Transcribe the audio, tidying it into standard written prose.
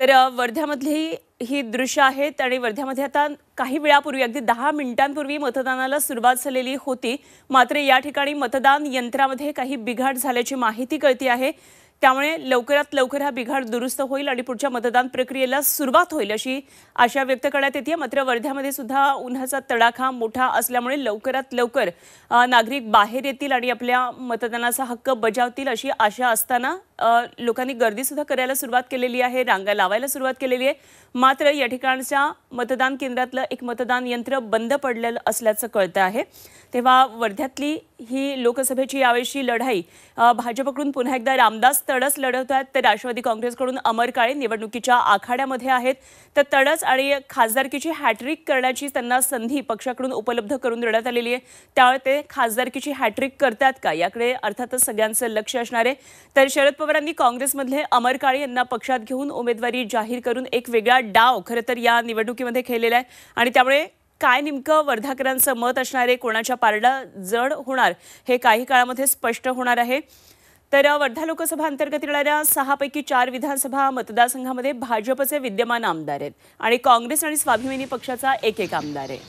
तर वर्ध्यामधली ही दृश्य आहेत आणि वर्ध्यामध्ये आता काही वेळापूर्वी अगदी 10 मिनिटांपूर्वी मतदानाला सुरुवात झालेली होती। मात्र या ठिकाणी मतदान यंत्रामध्ये काही बिघाड झाल्याची माहिती कळती आहे। त्यामुळे लवकरात लवकर हा बिघाड दुरुस्त होईल आणि पुढच्या मतदान प्रक्रियेला सुरुवात होईल अशी आशा व्यक्त करण्यात येते। मात्र वर्ध्यामध्ये सुद्धा उन्हाचा तडाखा मोठा असल्यामुळे लवकरात लवकर नागरिक बाहेर येतील आणि आपल्या मतदानाचा हक्क बजावतील अशी आशा असताना लोकांनी गर्दी सुद्धा करायला सुरुवात केलेली आहे, रांगा लावायला सुरुवात केलेली आहे। मात्र या ठिकाणच्या मतदान केंद्रातलं एक मतदान यंत्र बंद पडलेलं असल्याचं कळतं आहे। तेव्हा वर्ध्यातली ही लोकसभेची यावेळची लढाई भाजपकडून पुन्हा एकदा रामदास तडस लढवत आहेत, तर राष्ट्रवादी काँग्रेसकडून अमर काळे निवडणुकीच्या आखाड्यामध्ये आहेत। तर तडस आणि खासदारकीची हॅट्रिक करण्याची त्यांना संधी पक्षाकडून उपलब्ध करून देण्यात आलेली आहे। त्यामुळे ते खासदारकीची हॅट्रिक करतात का याकडे अर्थातच सगळ्यांचं लक्ष असणार आहे। तर शरद पवारांनी काँग्रेसमधले अमर काळे यांना पक्षात घेऊन उमेदवारी जाहीर करून एक वेगळा डाव खरं तर या निवडणुकीमध्ये खेळलेला आहे आणि त्यामुळे काय नेमकं वर्धाकरांचं मत असणार आहे, कोणाच्या पारडा जड होणार हे काही काळामध्ये स्पष्ट होणार आहे। तर वर्धा लोकसभा अंतर्गत येणाऱ्या 6 पैकी 4 विधानसभा मतदारसंघामध्ये भाजपचे विद्यमान आमदार आहेत आणि काँग्रेस आणि स्वाभिमानी पक्षाचा एक आमदार आहे।